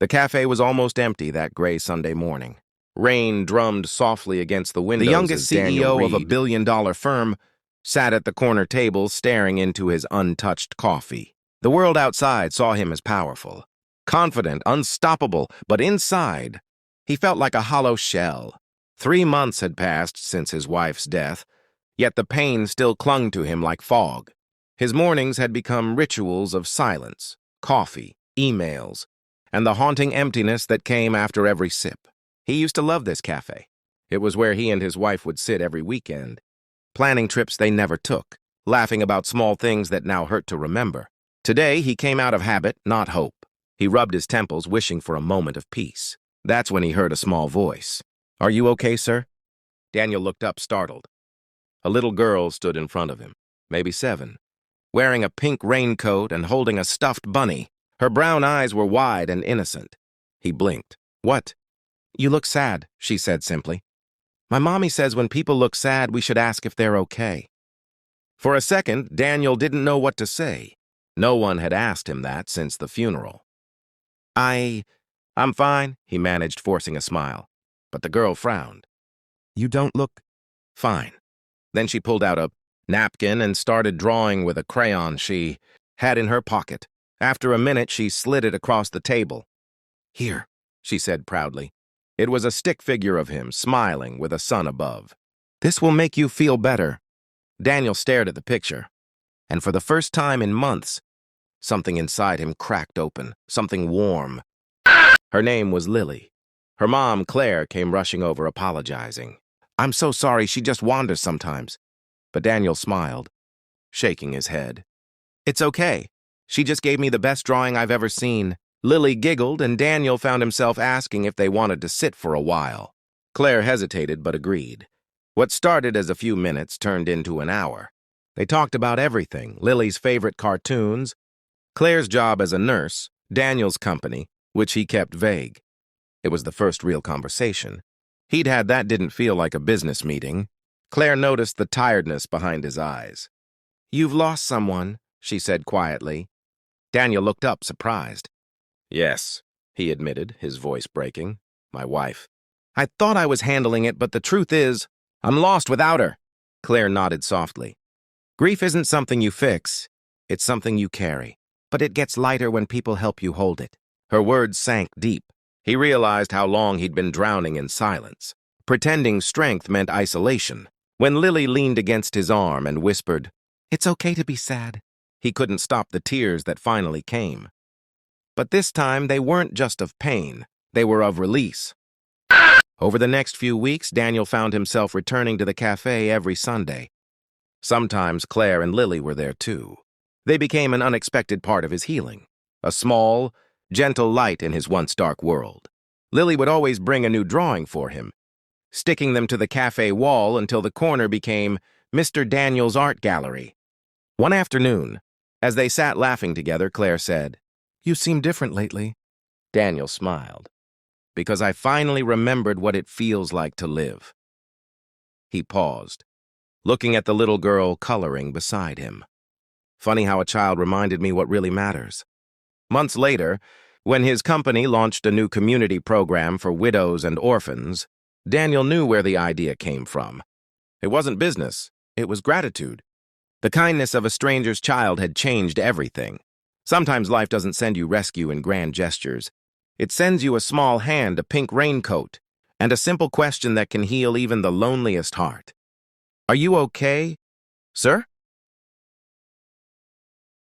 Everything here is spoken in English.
The cafe was almost empty that gray Sunday morning. Rain drummed softly against the windows. The youngest CEO of a billion-dollar firm sat at the corner table staring into his untouched coffee. The world outside saw him as powerful, confident, unstoppable, but inside, he felt like a hollow shell. 3 months had passed since his wife's death, yet the pain still clung to him like fog. His mornings had become rituals of silence, coffee, emails, and the haunting emptiness that came after every sip. He used to love this cafe. It was where he and his wife would sit every weekend, planning trips they never took, laughing about small things that now hurt to remember. Today, he came out of habit, not hope. He rubbed his temples, wishing for a moment of peace. That's when he heard a small voice. "Are you okay, sir?" Daniel looked up, startled. A little girl stood in front of him, maybe 7, wearing a pink raincoat and holding a stuffed bunny. Her brown eyes were wide and innocent. He blinked. "What?" "You look sad," she said simply. "My mommy says when people look sad, we should ask if they're okay." For a second, Daniel didn't know what to say. No one had asked him that since the funeral. I'm fine," he managed, forcing a smile. But the girl frowned. "You don't look fine." Then she pulled out a napkin and started drawing with a crayon she had in her pocket. After a minute, she slid it across the table. "Here," she said proudly. It was a stick figure of him, smiling with a sun above. "This will make you feel better." Daniel stared at the picture, and for the first time in months, something inside him cracked open, something warm. Her name was Lily. Her mom, Claire, came rushing over, apologizing. "I'm so sorry, she just wanders sometimes." But Daniel smiled, shaking his head. "It's okay. She just gave me the best drawing I've ever seen." Lily giggled, and Daniel found himself asking if they wanted to sit for a while. Claire hesitated but agreed. What started as a few minutes turned into an hour. They talked about everything: Lily's favorite cartoons, Claire's job as a nurse, Daniel's company, which he kept vague. It was the first real conversation. He'd had that didn't feel like a business meeting. Claire noticed the tiredness behind his eyes. "You've lost someone," she said quietly. Daniel looked up, surprised. "Yes," he admitted, his voice breaking. "My wife. I thought I was handling it, but the truth is, I'm lost without her." Claire nodded softly. "Grief isn't something you fix. It's something you carry. But it gets lighter when people help you hold it." Her words sank deep. He realized how long he'd been drowning in silence. Pretending strength meant isolation. When Lily leaned against his arm and whispered, "It's okay to be sad," he couldn't stop the tears that finally came. But this time, they weren't just of pain. They were of release. Over the next few weeks, Daniel found himself returning to the cafe every Sunday. Sometimes Claire and Lily were there too. They became an unexpected part of his healing, a small, gentle light in his once dark world. Lily would always bring a new drawing for him, sticking them to the cafe wall until the corner became Mr. Daniel's art gallery. One afternoon, as they sat laughing together, Claire said, "You seem different lately." Daniel smiled. "Because I finally remembered what it feels like to live." He paused, looking at the little girl coloring beside him. Funny how a child reminded me what really matters. Months later, when his company launched a new community program for widows and orphans, Daniel knew where the idea came from. It wasn't business, it was gratitude. The kindness of a stranger's child had changed everything. Sometimes life doesn't send you rescue in grand gestures. It sends you a small hand, a pink raincoat, and a simple question that can heal even the loneliest heart. "Are you okay, sir?"